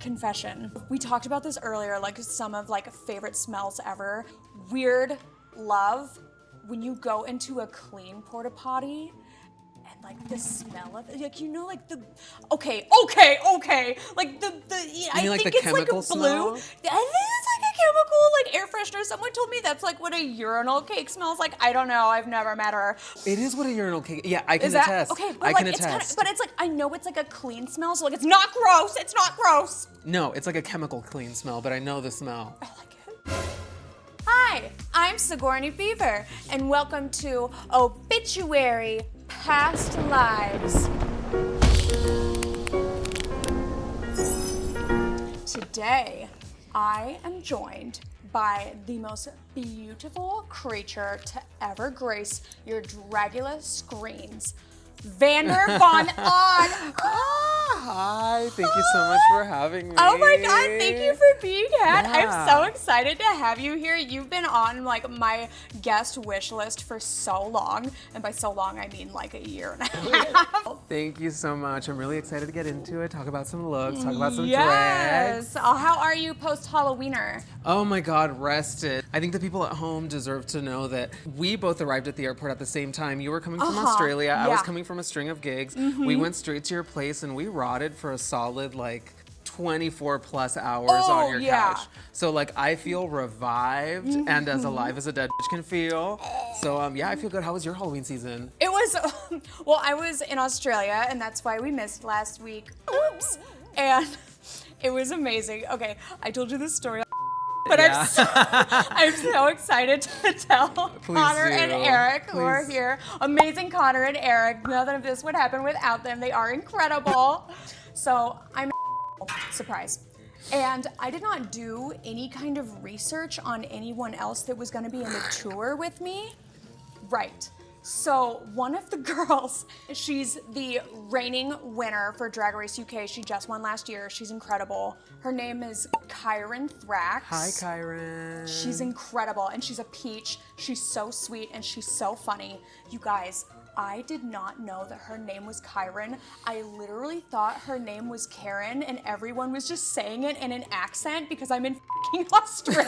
confession. We talked about this earlier, like some of like favorite smells ever. Weird love when you go into a clean porta potty and like the smell of it, like you know, like the okay, like the I like think the it's like a chemical blue. smell? I think it's like a chemical like air freshener. Someone told me that's like what a urinal cake smells like. I don't know. I've never met her. It is what a urinal cake. Yeah, I can Is that attest. okay? But I like can it's kind attest. of, but it's like I know it's like a clean smell, so like it's not gross. It's not gross. No, it's like a chemical clean smell, but I know the smell. I like it. Hi, I'm Sigourney Beaver, and welcome to Obituary Past Lives. Today, I am joined by the most beautiful creature to ever grace your Dragula screens, Vander von On. Hi, thank you so much for having me. Oh my God, thank you for being here. Yeah. I'm so excited to have you here. You've been on like my guest wish list for so long. And by so long, I mean like a year and a half. Thank you so much. I'm really excited to get into it, talk about some looks, talk about some Yes. drags. Oh, how are you post-Halloweener? Oh my God, rested. I think the people at home deserve to know that we both arrived at the airport at the same time. You were coming from Australia. I was Yeah. coming from a string of gigs. We went straight to your place and we rotted for a solid like 24 plus hours on your couch. So like I feel revived and as alive as a dead bitch can feel. So yeah, I feel good. How was your Halloween season? It was, well, I was in Australia and that's why we missed last week. Oops. And it was amazing. Okay, I told you this story. But Yeah. I'm so excited to tell Connor do. and Eric who are Please. here. Amazing Connor and Eric. None of this would happen without them. They are incredible. So I'm surprise. And I did not do any kind of research on anyone else that was going to be in the tour with me. Right. So one of the girls, she's the reigning winner for Drag Race UK. She just won last year. She's incredible. Her name is Kyron Thrax. Hi, Kyron. She's incredible and she's a peach. She's so sweet and she's so funny. You guys, I did not know that her name was Kyron. I literally thought her name was Karen and everyone was just saying it in an accent because I'm in f***ing Australia.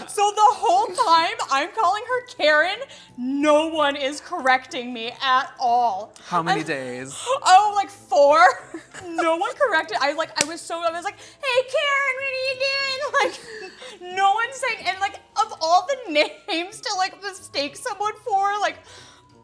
So the whole time I'm calling her Karen, no one is correcting me at all. How many days? Oh, like 4. No one corrected. I was like, hey Karen, what are you doing? Like, no one's saying, and like of all the names to like mistake someone for, like,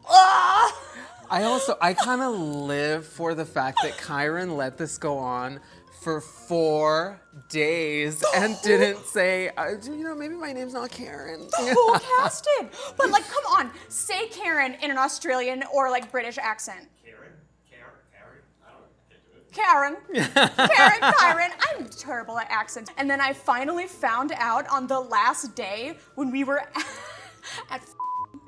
I kind of live for the fact that Kyron let this go on for 4 days and didn't say, maybe my name's not Karen. The whole cast did. But like, come on, say Karen in an Australian or like British accent. Karen. Kyron. I'm terrible at accents. And then I finally found out on the last day when we were at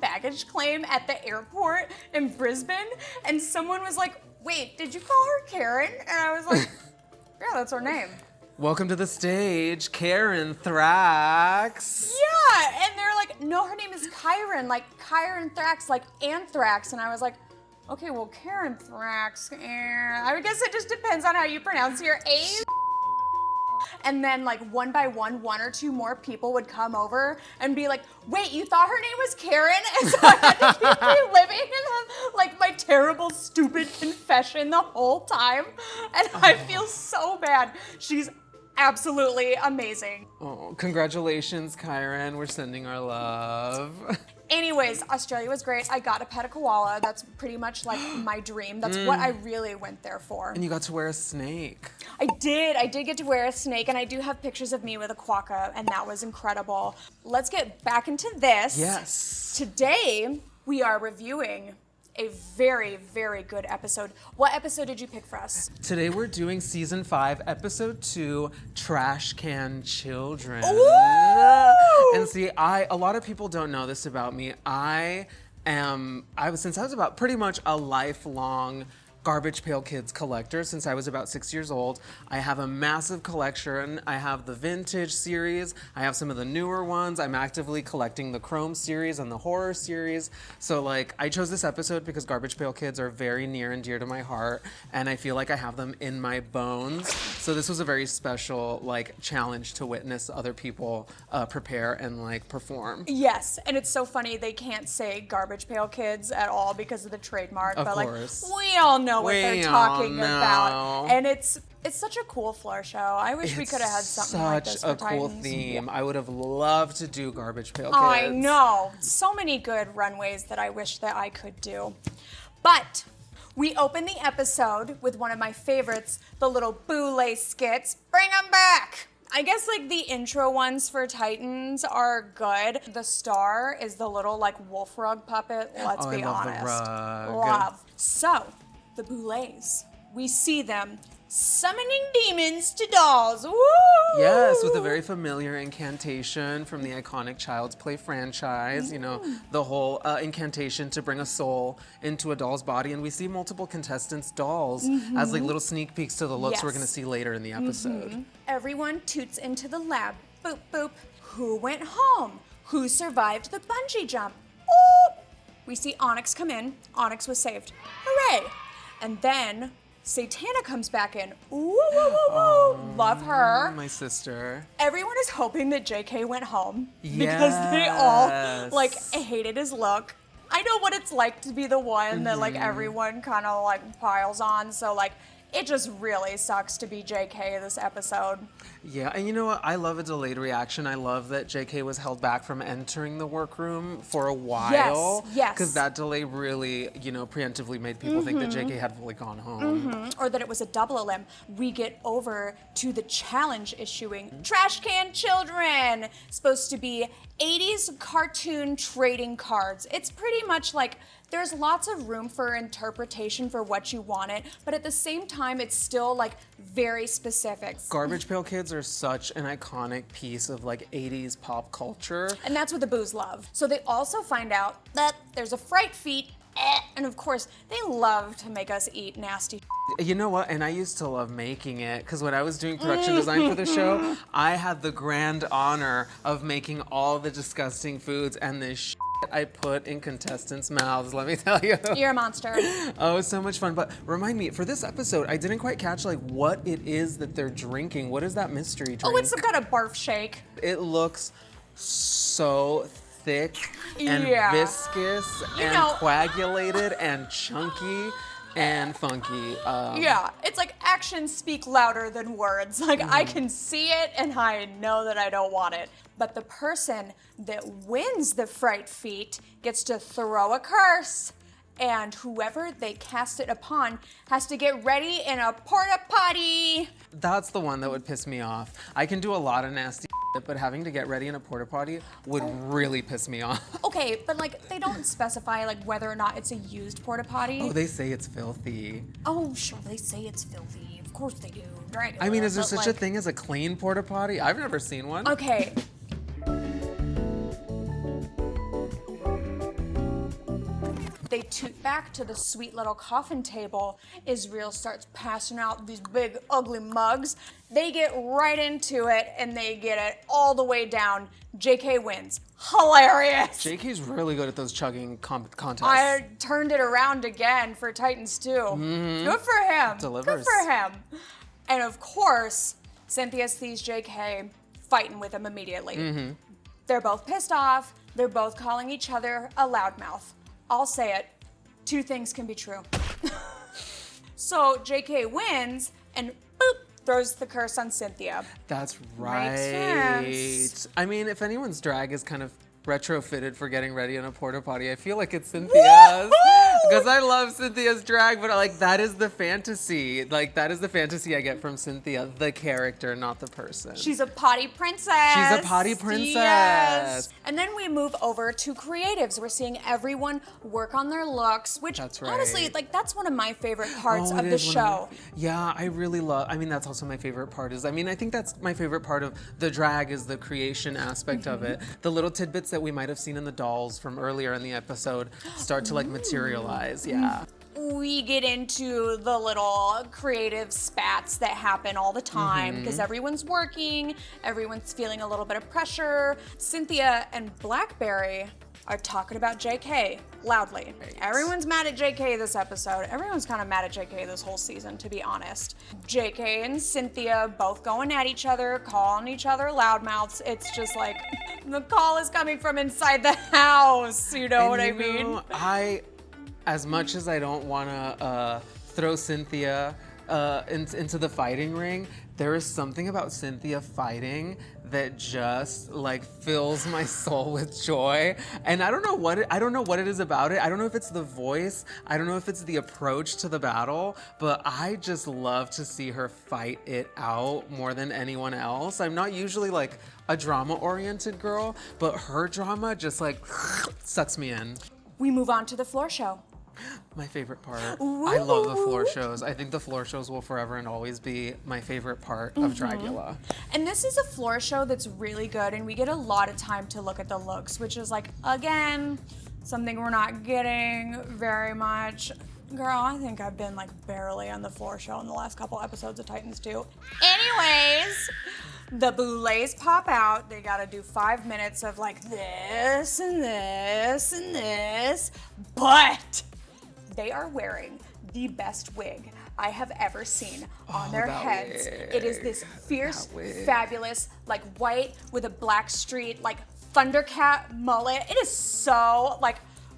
baggage claim at the airport in Brisbane, and someone was like, wait, did you call her Karen? And I was like, yeah, that's her name. Welcome to the stage, Karen Thrax. Yeah, and they're like, no, her name is Kyron, like Kyron Thrax, like anthrax. And I was like, okay, well, Karen Thrax, I guess it just depends on how you pronounce your A's. And then like one by one or two more people would come over and be like, wait, you thought her name was Karen? And so I had to keep reliving like my terrible, stupid confession the whole time. And I feel so bad. She's absolutely amazing. Oh, congratulations, Kyron. We're sending our love. Anyways, Australia was great. I got a pet a koala. That's pretty much like my dream. That's what I really went there for. And you got to wear a snake. I did get to wear a snake, and I do have pictures of me with a quokka, and that was incredible. Let's get back into this. Yes. Today, we are reviewing a very, very good episode. What episode did you pick for us? Today we're doing season 5, episode 2, Trash Can Children. Ooh! And see, a lot of people don't know this about me. Since I was about pretty much a lifelong Garbage Pail Kids collector since I was about 6 years old. I have a massive collection. I have the vintage series. I have some of the newer ones. I'm actively collecting the Chrome series and the horror series. So like, I chose this episode because Garbage Pail Kids are very near and dear to my heart, and I feel like I have them in my bones. So this was a very special like challenge to witness other people prepare and like perform. Yes, and it's so funny they can't say Garbage Pail Kids at all because of the trademark. Of but course. Like, we all know what they're talking about, and it's such a cool floor show. I wish we could have had something like this for Such a cool Titans. theme. I would have loved to do Garbage Pail Kids. I know. So many good runways that I wish that I could do. But we open the episode with one of my favorites, the little Boulet skits. Bring them back! I guess like the intro ones for Titans are good. The star is the little like wolf rug puppet. Let's be honest. The rug. Love. So, the Boulets. We see them summoning demons to dolls. Woo! Yes, with a very familiar incantation from the iconic Child's Play franchise. You know, the whole incantation to bring a soul into a doll's body. And we see multiple contestants' dolls as like little sneak peeks to the looks we're going to see later in the episode. Everyone toots into the lab. Boop, boop. Who went home? Who survived the bungee jump? Ooh! We see Onyx come in. Onyx was saved. Hooray! And then Satana comes back in. Ooh, woo, woo, woo. Love her. My sister. Everyone is hoping that JK went home because they all like hated his look. I know what it's like to be the one that like everyone kind of like piles on. So like it just really sucks to be JK this episode. Yeah, and you know what? I love a delayed reaction. I love that JK was held back from entering the workroom for a while. Yes. Because that delay really, you know, preemptively made people think that JK had fully gone home. Or that it was a double limb. We get over to the challenge issuing Trash Can Children. Supposed to be 80s cartoon trading cards. It's pretty much like there's lots of room for interpretation for what you want it, but at the same time, it's still like very specific. Garbage Pail Kids are such an iconic piece of like 80s pop culture. And that's what the boos love. So they also find out that there's a fright feat, and of course, they love to make us eat nasty. You know what? And I used to love making it because when I was doing production design for the show, I had the grand honor of making all the disgusting foods and the I put in contestants' mouths, let me tell you. You're a monster. Oh, it was so much fun. But remind me, for this episode, I didn't quite catch like what it is that they're drinking. What is that mystery drink? Oh, it's some kind of barf shake. It looks so thick and viscous and coagulated and chunky and funky. Yeah, it's like actions speak louder than words. Like I can see it and I know that I don't want it. But the person that wins the fright feat gets to throw a curse, and whoever they cast it upon has to get ready in a porta potty. That's the one that would piss me off. I can do a lot of nasty shit, but having to get ready in a porta potty would really piss me off. Okay, but like they don't specify like whether or not it's a used porta potty. Oh, they say it's filthy. Oh, sure, they say it's filthy. Of course they do. Dragula, I mean, is there but, such a thing as a clean porta potty? I've never seen one. Okay. They toot back to the sweet little coffin table. Israel starts passing out these big, ugly mugs. They get right into it, and they get it all the way down. JK wins. Hilarious. JK's really good at those chugging contests. I turned it around again for Titans 2. Good for him. Delivers. Good for him. And of course, Cynthia sees JK fighting with him immediately. They're both pissed off. They're both calling each other a loudmouth. I'll say it. Two things can be true. So JK wins and boop, throws the curse on Cynthia. That's Makes right. sense. I mean, if anyone's drag is kind of retrofitted for getting ready in a porta potty, I feel like it's Cynthia's. Because I love Cynthia's drag, but like that is the fantasy. Like that is the fantasy I get from Cynthia, the character, not the person. She's a potty princess. She's a potty princess. Yes. And then we move over to creatives. We're seeing everyone work on their looks, which That's right. honestly, like that's one of my favorite parts Oh, of it the is one show. Yeah, I really love, I mean, that's also my favorite part I think that's my favorite part of the drag is the creation aspect of it. The little tidbits that we might have seen in the dolls from earlier in the episode start to like materialize, yeah. we get into the little creative spats that happen all the time because everyone's working, everyone's feeling a little bit of pressure. Cynthia and Blackberry are talking about JK loudly. Right. Everyone's mad at JK this episode. Everyone's kind of mad at JK this whole season, to be honest. JK and Cynthia both going at each other, calling each other loudmouths. It's just like, the call is coming from inside the house, you know what I mean? As much as I don't want to throw Cynthia into the fighting ring, there is something about Cynthia fighting that just like fills my soul with joy. And I don't know what it is about it. I don't know if it's the voice. I don't know if it's the approach to the battle, but I just love to see her fight it out more than anyone else. I'm not usually like a drama-oriented girl, but her drama just like sucks me in. We move on to the floor show. My favorite part. Ooh. I love the floor shows. I think the floor shows will forever and always be my favorite part of Dragula. And this is a floor show that's really good, and we get a lot of time to look at the looks, which is like, again, something we're not getting very much. Girl, I think I've been like barely on the floor show in the last couple episodes of Titans 2. Anyways, the Boulets pop out. They gotta do 5 minutes of like this and this and this, but they are wearing the best wig I have ever seen on their heads. Wig. It is this fierce, fabulous, like white with a black streak, like Thundercat mullet. It is so like,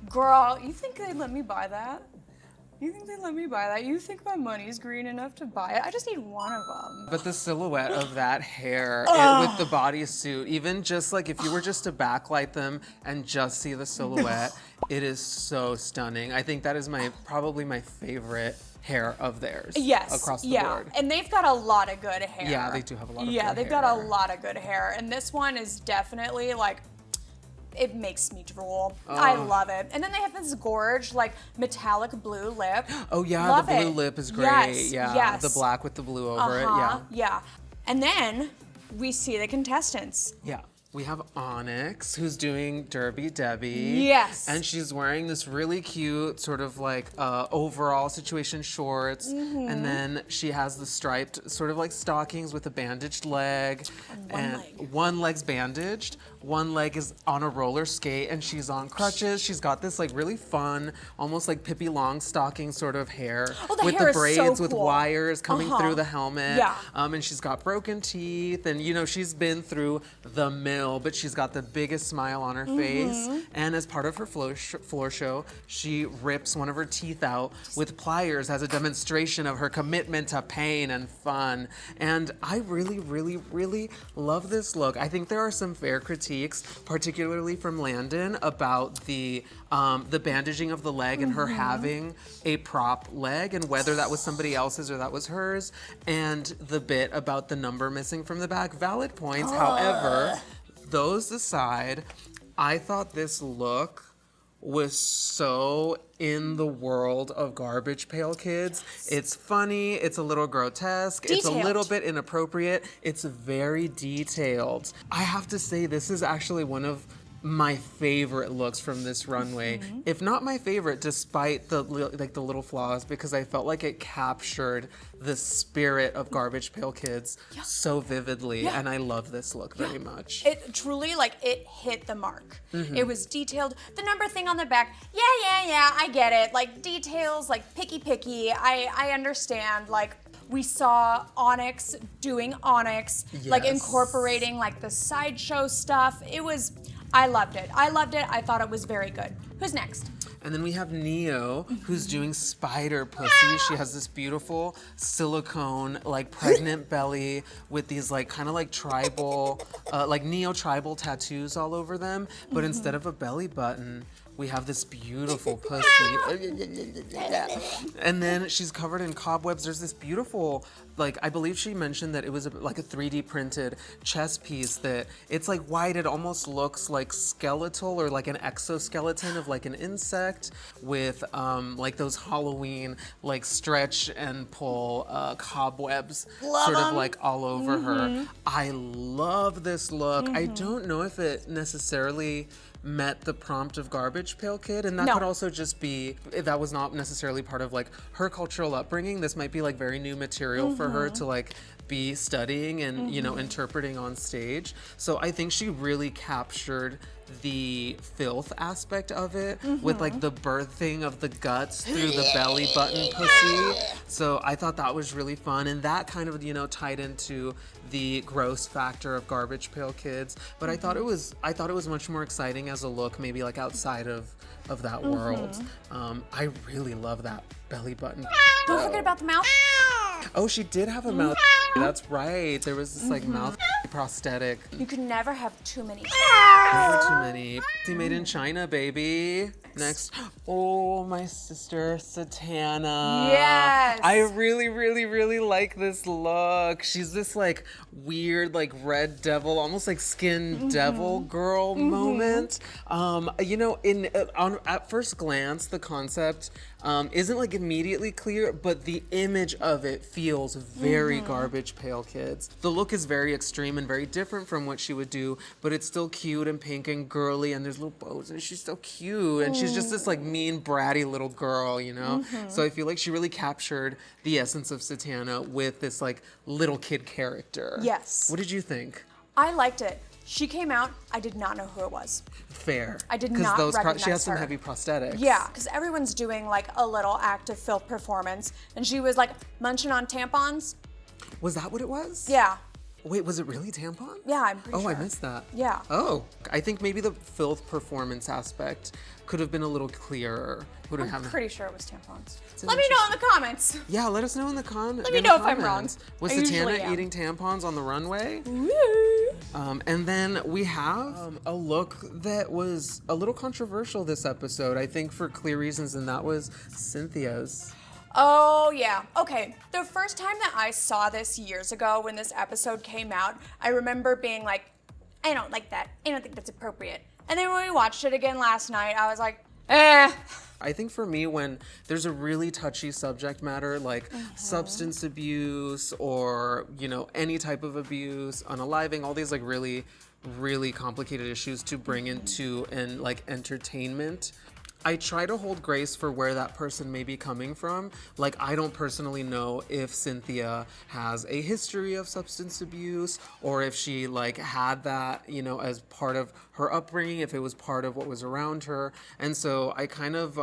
girl, you think they'd let me buy that? You think they let me buy that? You think my money's green enough to buy it? I just need one of them. But the silhouette of that hair with the bodysuit, even just like if you were just to backlight them and just see the silhouette, it is so stunning. I think that is probably my favorite hair of theirs. Yes, across the board. And they've got a lot of good hair. Yeah, they do have a lot of good hair. Yeah, they've got hair. a lot of good hair. And this one is definitely like, it makes me drool. I love it. And then they have this gorge, like metallic blue lip. Oh yeah, love the blue it. lip is great. Yes, yeah, yes. the black with the blue over it. Yeah. Yeah. And then we see the contestants. Yeah. We have Onyx, who's doing Derby Debbie. Yes. And she's wearing this really cute sort of like overall situation shorts. And then she has the striped sort of like stockings with a bandaged leg. One leg's bandaged. One leg is on a roller skate and she's on crutches. She's got this like really fun, almost like Pippi Longstocking sort of hair. The with hair the is so braids with cool. wires coming through the helmet. Yeah. And she's got broken teeth and you know, she's been through the mill, but she's got the biggest smile on her face. And as part of her floor show, she rips one of her teeth out with pliers as a demonstration of her commitment to pain and fun. And I really, really, really love this look. I think there are some fair critiques, particularly from Landon, about the bandaging of the leg and her having a prop leg and whether that was somebody else's or that was hers, and the bit about the number missing from the back. Valid points. However, those aside, I thought this look was so in the world of Garbage Pail Kids. It's funny, it's a little grotesque, it's a little bit inappropriate, it's very detailed. I have to say, this is actually one of my favorite looks from this runway, if not my favorite, despite the little flaws, because I felt like it captured the spirit of Garbage Pail Kids so vividly, and I love this look very much. It truly, like, it hit the mark. It was detailed. The number thing on the back, yeah, I get it. Like, details, like, picky. I understand, like, we saw Onyx doing Onyx, like, incorporating, like, the sideshow stuff. I loved it. I thought it was very good. Who's next? And then we have Neo, who's doing Spider Pussy. She has this beautiful silicone, like pregnant belly with these like kind of like tribal, like neo-tribal tattoos all over them. But instead of a belly button, we have this beautiful pussy. And then she's covered in cobwebs. There's this beautiful, like, I believe she mentioned that it was like a 3D printed chest piece that it's like white. It almost looks like skeletal or like an exoskeleton of like an insect with like those Halloween like stretch and pull cobwebs sort of like all over her. I love this look. I don't know if it necessarily met the prompt of Garbage Pail Kid, and that No. could also just be, that was not necessarily part of like her cultural upbringing. This might be like very new material for her to like be studying and you know, interpreting on stage. So I think she really captured the filth aspect of it with like the birthing of the guts through the belly button pussy. So I thought that was really fun, and that kind of, you know, tied into the gross factor of Garbage Pail Kids. But I thought it was much more exciting as a look, maybe like outside of that world. I really love that belly button. Don't forget about the mouth. Oh, she did have a mouth. That's right. There was this like mouth prosthetic. You can never have too many. Never too many. Made in China, baby. Next. Oh, my sister, Satana. Yes. I really, really, really like this look. She's this like weird, like red devil, almost like skin devil girl moment. You know, at first glance, the concept isn't like immediately clear, but the image of it feels very Garbage Pail Kids. The look is very extreme and very different from what she would do, but it's still cute and pink and girly, and there's little bows, and she's so cute, and she's just this like mean, bratty little girl, you know? So I feel like she really captured the essence of Satana with this like little kid character. Yes. What did you think? I liked it. She came out, I did not know who it was. Fair. I did not recognize she has some her. heavy prosthetics. Yeah, because everyone's doing like a little act of filth performance, and she was like munching on tampons. Was that what it was? Yeah. Wait, was it really tampon? Yeah, I'm pretty sure. Oh, I missed that. Yeah. Oh, I think maybe the filth performance aspect could have been a little clearer. I'm pretty sure it was tampons. Let me know in the comments. Yeah, let us know in the comments. Let me know if I'm wrong. Was I usually Satana am. eating tampons on the runway? Woo. And then we have a look that was a little controversial this episode, I think for clear reasons, and that was Cynthia's. Oh, yeah. Okay. The first time that I saw this years ago when this episode came out, I remember being like, I don't like that. I don't think that's appropriate. And then when we watched it again last night, I was like, eh. I think for me, when there's a really touchy subject matter like substance abuse or, you know, any type of abuse, unaliving, all these like really, really complicated issues to bring into like entertainment, I try to hold grace for where that person may be coming from. Like, I don't personally know if Cynthia has a history of substance abuse or if she like had that, you know, as part of her upbringing, if it was part of what was around her. And so I kind of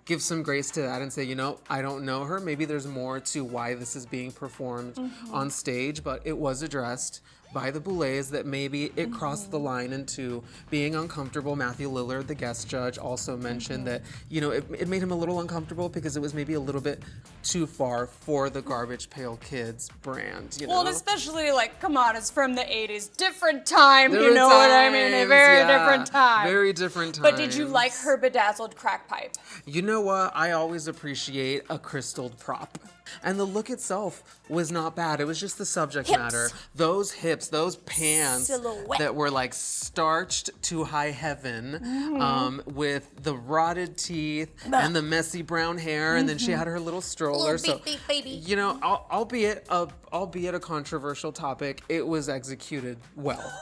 give some grace to that and say, you know, I don't know her. Maybe there's more to why this is being performed on stage, but it was addressed by the Boulets that maybe it crossed the line into being uncomfortable. Matthew Lillard, the guest judge, also mentioned that, you know, it made him a little uncomfortable because it was maybe a little bit too far for the Garbage Pail Kids brand, you know? Well, and especially like, come on, it's from the 80s. Different time, you know what I mean? A very different time. Very different time. But did you like her bedazzled crack pipe? You know what? I always appreciate a crystalled prop. And the look itself was not bad. It was just the subject matter. Those hips, those pants Silhouette. that were like starched to high heaven with the rotted teeth and the messy brown hair. And then she had her little stroller. Little baby. You know, albeit a controversial topic, it was executed well.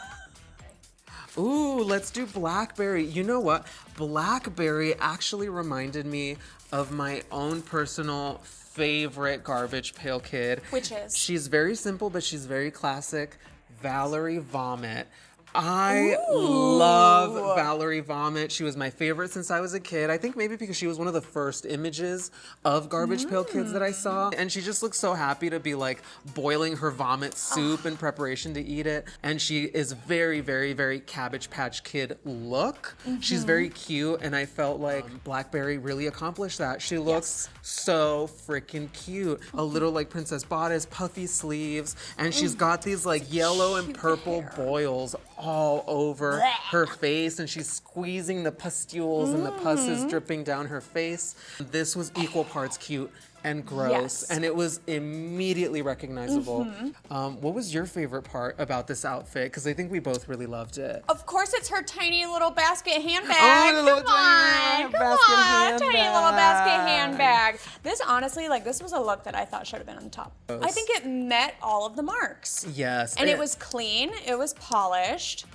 Ooh, let's do Blackberry. You know what? Blackberry actually reminded me of my own personal favorite Garbage Pail Kid. Which is? She's very simple, but she's very classic. Valerie Vomit. I love Valerie Vomit. She was my favorite since I was a kid. I think maybe because she was one of the first images of Garbage Pail Kids that I saw. And she just looks so happy to be like boiling her vomit soup in preparation to eat it. And she is very, very, very Cabbage Patch Kid look. She's very cute, and I felt like Blackberry really accomplished that. She looks so freaking cute. A little like princess bodice, puffy sleeves, and she's got these like yellow and purple boils all over her face, and she's squeezing the pustules and the pus is dripping down her face. This was equal parts cute and gross, and it was immediately recognizable. What was your favorite part about this outfit? Because I think we both really loved it. Of course, it's her tiny little basket handbag. Oh, Come on, tiny little basket handbag. This honestly, like, this was a look that I thought should have been on the top. I think it met all of the marks. Yes. And it was clean, it was polished.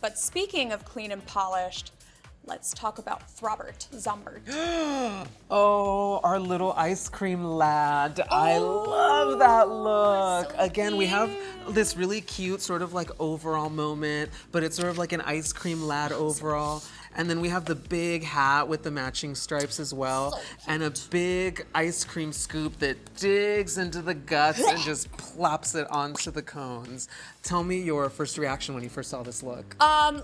But speaking of clean and polished, let's talk about Throbert Zombert. Oh, our little ice cream lad. I love that look. So Again, we have cute. this really cute sort of like overall moment, but it's sort of like an ice cream lad overall. And then we have the big hat with the matching stripes as well. So and a big ice cream scoop that digs into the guts and just plops it onto the cones. Tell me your first reaction when you first saw this look.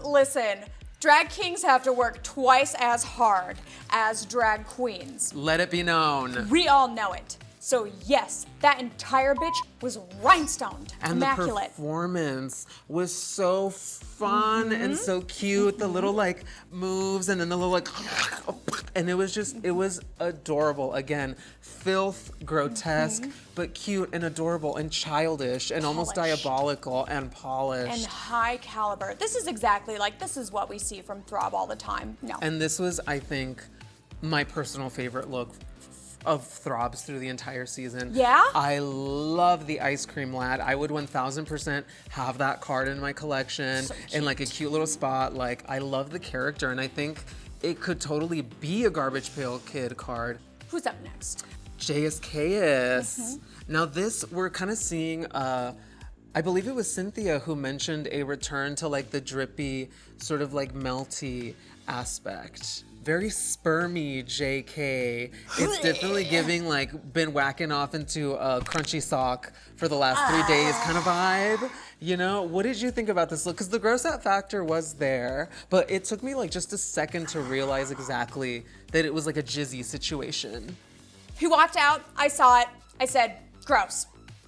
Listen, drag kings have to work twice as hard as drag queens. Let it be known. We all know it. So yes, that entire bitch was rhinestoned, And immaculate. the performance was so fun and so cute. The little like moves and then the little like, and it was adorable. Again, filth, grotesque, but cute and adorable and childish and almost Polished. diabolical and polished. And high caliber. This is exactly like, this is what we see from Throb all the time. No. And this was, I think, my personal favorite look of Throbs through the entire season. Yeah? I love the ice cream lad. I would 1000% have that card in my collection So in like a cute little spot. Like, I love the character and I think it could totally be a Garbage Pail Kid card. Who's up next? JSKS. Now this, we're kind of seeing, I believe it was Cynthia who mentioned a return to like the drippy, sort of like melty aspect. Very spermy JK. It's definitely giving like been whacking off into a crunchy sock for the last 3 days kind of vibe. You know, what did you think about this look? Because the gross out factor was there, but it took me like just a second to realize exactly that it was like a jizzy situation. He walked out, I saw it, I said, gross.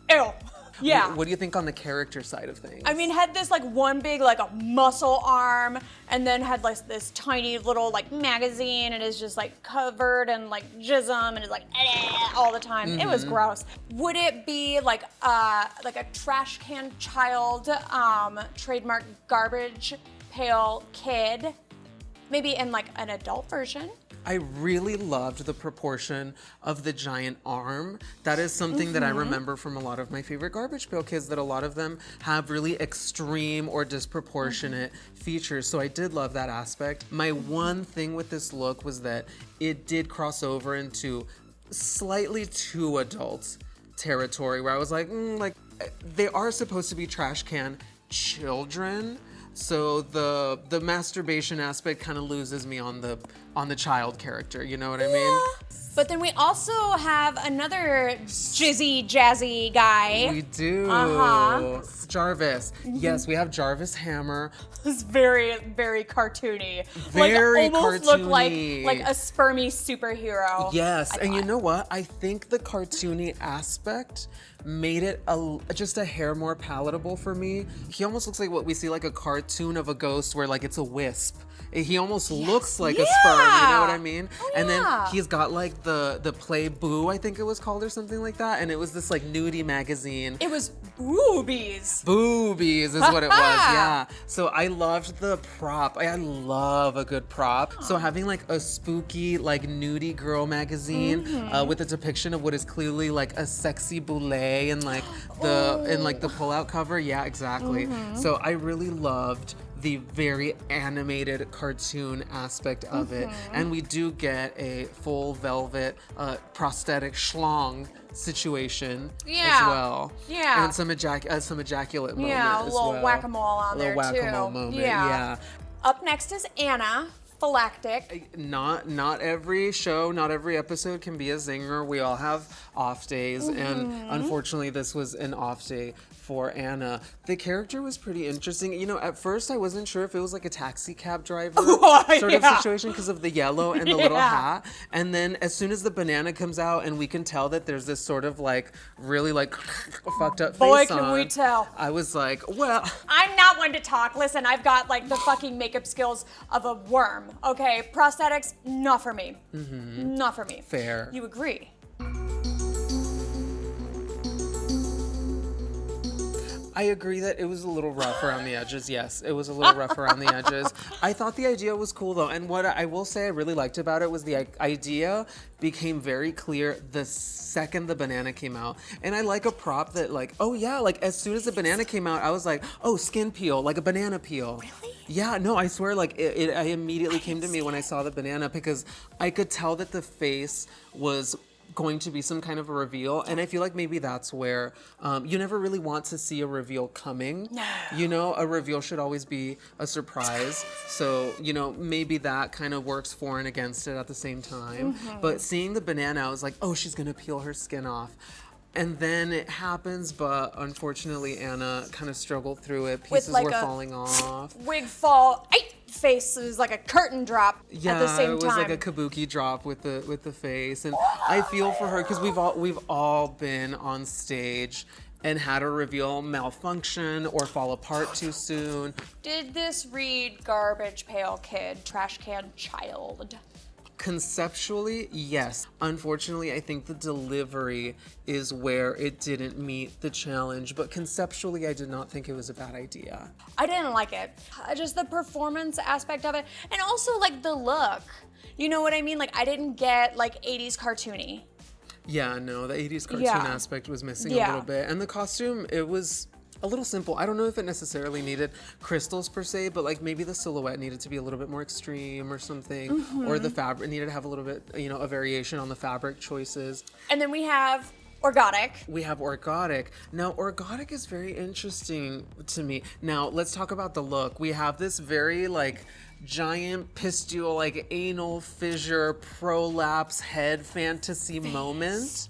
Ew. Yeah. What do you think on the character side of things? I mean, had this like one big like a muscle arm, and then had like this tiny little like magazine, and is just like covered in like jism, and is like all the time. It was gross. Would it be like a trash can child, trademark Garbage Pail Kid, maybe in like an adult version? I really loved the proportion of the giant arm. That is something that I remember from a lot of my favorite Garbage Pail Kids, that a lot of them have really extreme or disproportionate features. So I did love that aspect. My one thing with this look was that it did cross over into slightly too adult territory, where I was like, they are supposed to be trash can children. So the masturbation aspect kind of loses me on the child character, you know what I mean? But then we also have another jazzy guy. We do. Jarvis. Yes, we have Jarvis Hammer. It's very, very cartoony. Very like, almost cartoony. looked like a spermy superhero. Yes, and you thought. know what? I think the cartoony aspect made it just a hair more palatable for me. He almost looks like what we see like a cartoon of a ghost where like it's a wisp. He almost looks like a sperm, you know what I mean? Oh, and then yeah. he's got like the Play Boo, I think it was called, or something like that. And it was this like nudie magazine. It was boobies. Boobies is what it was, yeah. So I loved the prop. I love a good prop. So having like a spooky, like nudie girl magazine with a depiction of what is clearly like a sexy boulet and like the pull-out cover, yeah, exactly. So I really loved the very animated cartoon aspect of it. And we do get a full velvet prosthetic schlong situation as well. Yeah. And some ejaculate moment Yeah, a as little well. whack-a-mole on there, too. A little whack-a-mole moment, Yeah. yeah. Up next is Anna. Phylactic. Not every show, not every episode can be a zinger. We all have off days, and unfortunately this was an off day for Anna. The character was pretty interesting. You know, at first I wasn't sure if it was like a taxi cab driver sort of situation because of the yellow and the little hat. And then as soon as the banana comes out and we can tell that there's this sort of like really like fucked up face Boy, can on, we tell. I was like, well, I'm not one to talk. Listen, I've got like the fucking makeup skills of a worm. Okay, prosthetics, not for me. Not for me. fair. You agree? I agree that it was a little rough around the edges. Yes, it was a little rough around the edges. I thought the idea was cool though. And what I will say I really liked about it was the idea became very clear the second the banana came out. And I like a prop that like, oh yeah, like as soon as the banana came out, I was like, oh, skin peel, like a banana peel. Really? Yeah, no, I swear, like, I immediately came to me when I saw the banana because I could tell that the face was going to be some kind of a reveal, and I feel like maybe that's where you never really want to see a reveal coming. No. You know, a reveal should always be a surprise. So, you know, maybe that kind of works for and against it at the same time. But seeing the banana, I was like, oh, she's gonna peel her skin off. And then it happens, but unfortunately Anna kind of struggled through it. Pieces like were a falling off. Wig fall. Face was like a curtain drop at the same time. Yeah, it was like a kabuki drop with the face, and I feel for her because we've all been on stage and had a reveal malfunction or fall apart too soon. Did this read garbage pail kid, trash can child? Conceptually, yes. Unfortunately, I think the delivery is where it didn't meet the challenge, but conceptually, I did not think it was a bad idea. I didn't like it. Just the performance aspect of it, and also like the look. You know what I mean? Like I didn't get like 80s cartoony. Yeah, no, the 80s cartoon aspect was missing a little bit. And the costume, it was a little simple. I don't know if it necessarily needed crystals per se, but like maybe the silhouette needed to be a little bit more extreme or something, or the fabric needed to have a little bit, you know, a variation on the fabric choices. And then we have Orgotic. We have Orgotic. Now, Orgotic is very interesting to me. Now, let's talk about the look. We have this very like giant pistule, like anal fissure, prolapse head fantasy moment.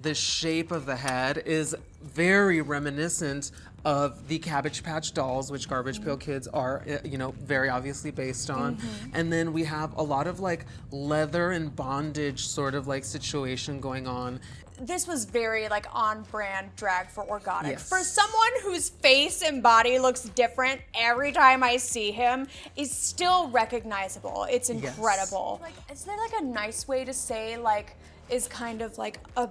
The shape of the head is very reminiscent of the Cabbage Patch Dolls, which Garbage Pail Kids are, you know, very obviously based on. And then we have a lot of like leather and bondage sort of like situation going on. This was very like on brand drag for Orgotic. Yes. For someone whose face and body looks different every time I see him, is still recognizable. It's incredible. Like, is there like a nice way to say like is kind of like a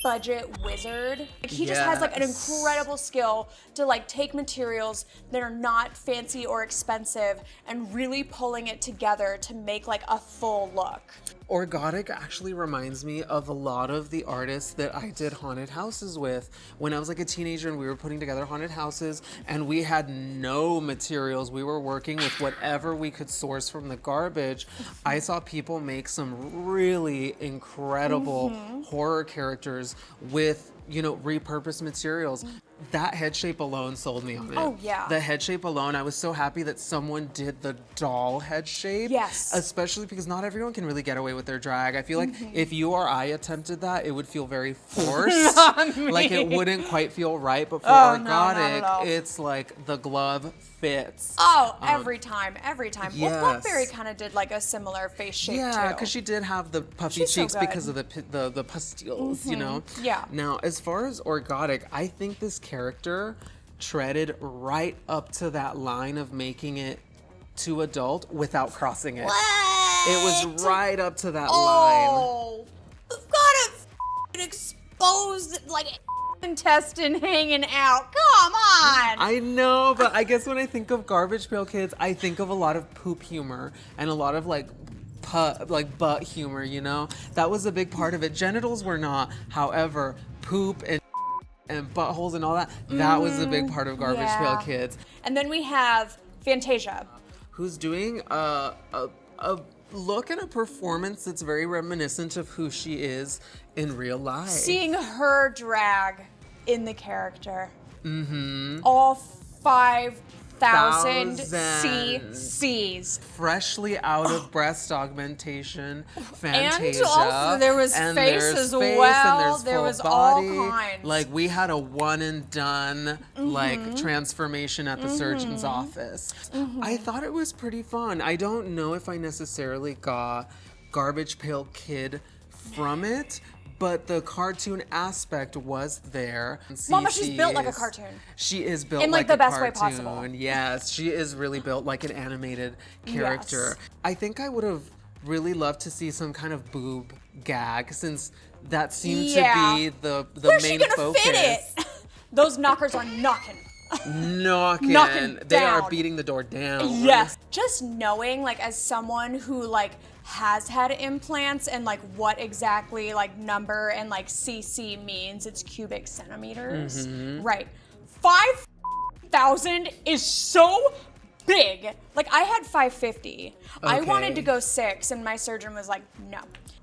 budget wizard? Like, he just has like an incredible skill to like take materials that are not fancy or expensive and really pulling it together to make like a full look. Orgotic actually reminds me of a lot of the artists that I did haunted houses with when I was like a teenager, and we were putting together haunted houses and we had no materials. We were working with whatever we could source from the garbage. I saw people make some really incredible horror characters with, you know, repurposed materials. That head shape alone sold me on it. Oh, yeah. The head shape alone, I was so happy that someone did the doll head shape. Yes. Especially because not everyone can really get away with their drag. I feel like if you or I attempted that, it would feel very forced. Like it wouldn't quite feel right, but for Orgotic, it's like the glove fits. Oh, every time. Yes. Well, Blackberry kind of did like a similar face shape too. Yeah, because she did have the puffy She's cheeks so good. because of the pustules, you know? Yeah. Now, as far as Orgotic, I think this character treaded right up to that line of making it too adult without crossing it. What? It was right up to that line. Oh, we've got an exposed like intestine hanging out. Come on. I know, but I guess when I think of Garbage Pail Kids, I think of a lot of poop humor and a lot of like butt humor, you know? That was a big part of it. Genitals were not. However, poop and buttholes and all that, that was a big part of Garbage Pail Kids. And then we have Fantasia, who's doing a look and a performance that's very reminiscent of who she is in real life. Seeing her drag in the character. All 5,000 cc's. Freshly out of breast augmentation, Fantasia. And also there was face as well. And there full was body. all kinds. Like we had a one and done like transformation at the surgeon's office. I thought it was pretty fun. I don't know if I necessarily got Garbage Pail Kid from it, but the cartoon aspect was there. Mama, she's built like a cartoon. She is built in like like the a best way cartoon. possible. Yes, she is really built like an animated character. Yes. I think I would have really loved to see some kind of boob gag, since that seemed to be the Where's main she gonna focus. fit it? Those knockers are knocking. Knocking. They are down. beating the door down. Yes. Just knowing, like, as someone who, like, has had implants and, like, what exactly, like, number and, like, cc means, it's cubic centimeters. Right. 5,000 is so big. Like, I had 550. I Okay. wanted to go 6, and my surgeon was like, no.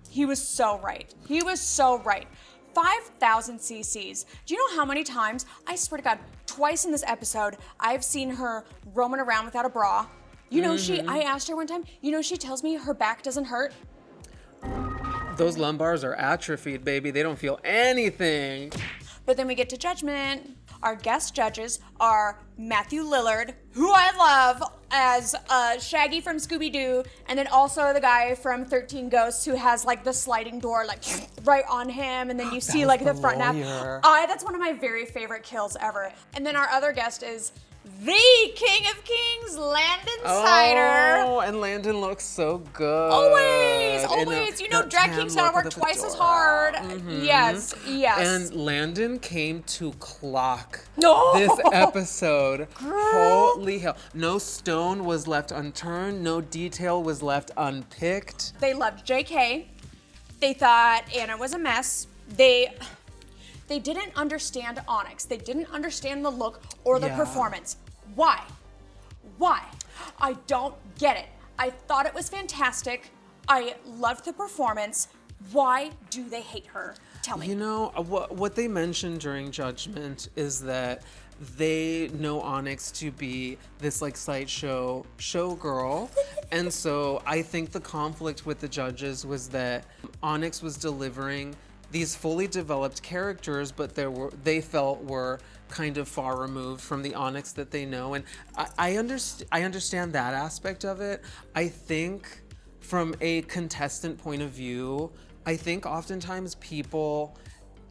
He was so right. He was so right. 5,000 cc's. Do you know how many times, I swear to God, twice in this episode, I've seen her roaming around without a bra. You know, I asked her one time, you know, she tells me her back doesn't hurt. Those lumbars are atrophied, baby. They don't feel anything. But then we get to judgment. Our guest judges are Matthew Lillard, who I love as Shaggy from Scooby-Doo, and then also the guy from 13 Ghosts who has like the sliding door like right on him, and then you see like the front nap. That's one of my very favorite kills ever. And then our other guest is the King of Kings, Landon Sider. Oh, and Landon looks so good. Always. You know, drag kings gotta work twice as hard. Yes. And Landon came to clock No. this episode. Holy hell. No stone was left unturned. No detail was left unpicked. They loved JK. They thought Anna was a mess. They didn't understand Onyx. They didn't understand the look or the performance. Why? I don't get it. I thought it was fantastic. I loved the performance. Why do they hate her? Tell me. You know, what they mentioned during Judgment is that they know Onyx to be this like sideshow showgirl. And so I think the conflict with the judges was that Onyx was delivering these fully developed characters, but they felt were kind of far removed from the Onyx that they know. And I understand that aspect of it. I think from a contestant point of view, I think oftentimes people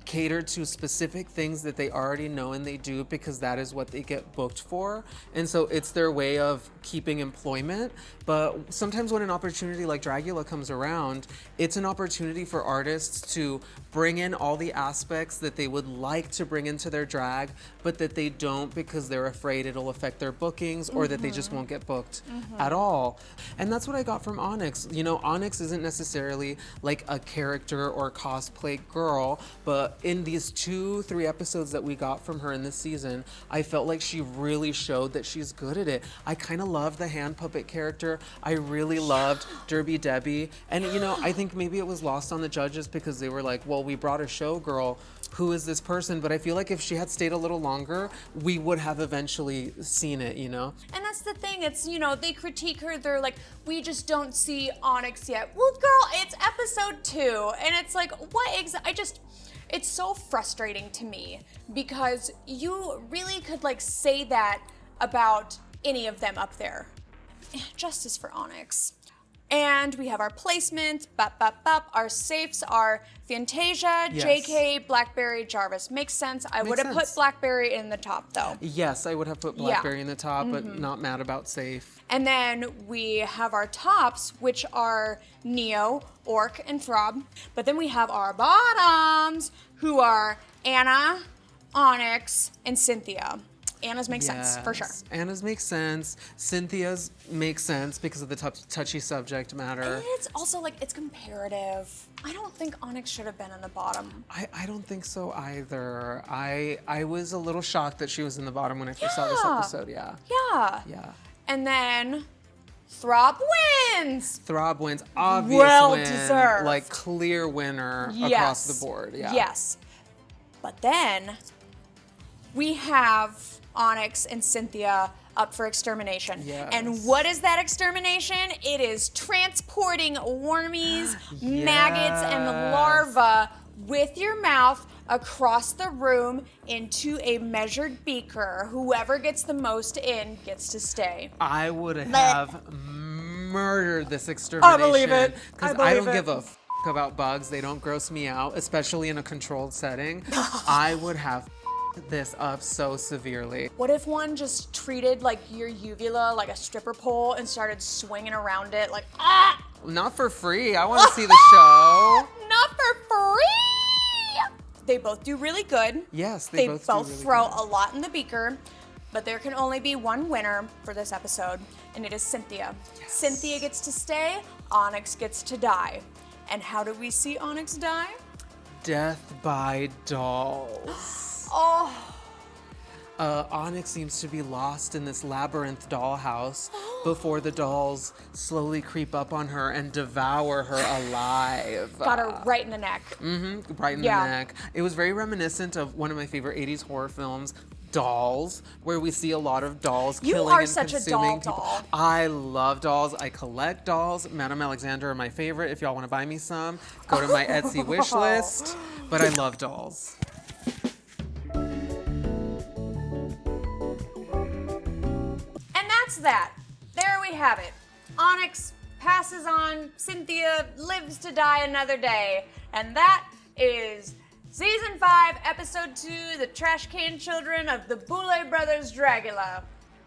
cater to specific things that they already know and they do because that is what they get booked for. And so it's their way of keeping employment. But sometimes when an opportunity like Dragula comes around, it's an opportunity for artists to bring in all the aspects that they would like to bring into their drag, but that they don't because they're afraid it'll affect their bookings or that they just won't get booked at all. And that's what I got from Onyx. You know, Onyx isn't necessarily like a character or cosplay girl, but in these 2-3 episodes that we got from her in this season, I felt like she really showed that she's good at it. I kind of loved the hand puppet character. I really loved Derby Debbie. And you know, I think maybe it was lost on the judges because they were like, well, we brought a showgirl. Who is this person? But I feel like if she had stayed a little longer, we would have eventually seen it, you know? And that's the thing. It's, you know, they critique her. They're like, we just don't see Onyx yet. Well, girl, it's episode 2. And it's like, it's so frustrating to me because you really could like say that about any of them up there. Justice for Onyx. And we have our placement, our safes are Fantasia, JK, Blackberry, Jarvis. Makes sense. I would have put Blackberry in the top though. Yes, I would have put Blackberry in the top, but not mad about safe. And then we have our tops, which are Neo, Orc, and Throb. But then we have our bottoms, who are Anna, Onyx, and Cynthia. Anna's makes sense, for sure. Anna's makes sense. Cynthia's makes sense because of the touchy subject matter. And it's also like, it's comparative. I don't think Onyx should have been in the bottom. I don't think so either. I was a little shocked that she was in the bottom when I first saw this episode, Yeah. And then Throb wins. Throb wins, obvious well win. Deserved. Like clear winner across the board, Yes. But then we have Onyx and Cynthia up for extermination. And what is that extermination? It is transporting wormies, maggots, and larvae with your mouth across the room into a measured beaker. Whoever gets the most in gets to stay. I would have murdered this extermination. I believe it. Because I don't give a f about bugs. They don't gross me out, especially in a controlled setting. I would have this up so severely. What if one just treated like your uvula like a stripper pole and started swinging around it like, ah! Not for free. I want to see the show. Not for free! They both do really good. Yes, they both do really throw good. a lot in the beaker, but there can only be one winner for this episode, and it is Cynthia. Yes. Cynthia gets to stay, Onyx gets to die. And how do we see Onyx die? Death by dolls. Oh. Onyx seems to be lost in this labyrinth dollhouse before the dolls slowly creep up on her and devour her alive. Got her right in the neck. Right in the neck. It was very reminiscent of one of my favorite 80s horror films, Dolls, where we see a lot of dolls killing and consuming such a doll people. doll. I love dolls. I collect dolls. Madame Alexander are my favorite. If y'all want to buy me some, go to my Etsy wish list. But I love dolls. That. There we have it. Onyx passes on, Cynthia lives to die another day. And that is Season 5, Episode 2, The Trash Can Children of the Boulet Brothers Dragula.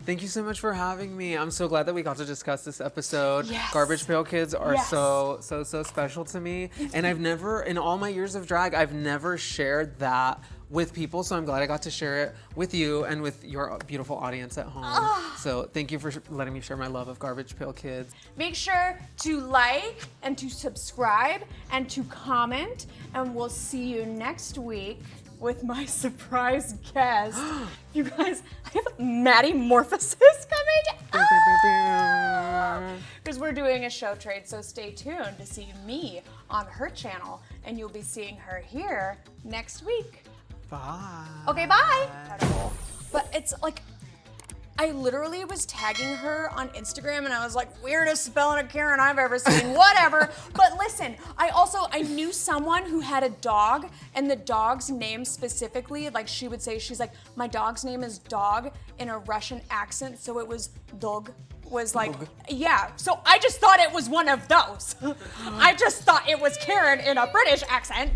Thank you so much for having me. I'm so glad that we got to discuss this episode. Yes. Garbage Pail Kids are so special to me. And I've never, in all my years of drag, I've never shared that with people. So I'm glad I got to share it with you and with your beautiful audience at home. So thank you for letting me share my love of Garbage Pail Kids. Make sure to like and to subscribe and to comment. And we'll see you next week with my surprise guest. You guys, I have Maddie Morphosis coming. Because we're doing a show trade, so stay tuned to see me on her channel, and you'll be seeing her here next week. Bye. Okay, bye. But it's like, I literally was tagging her on Instagram and I was like, weirdest spelling of Karen I've ever seen, whatever. But listen, I knew someone who had a dog, and the dog's name specifically, like she's like, my dog's name is Dog in a Russian accent, so it was Dog. Was like, yeah, so I just thought it was one of those. I just thought it was Karen in a British accent.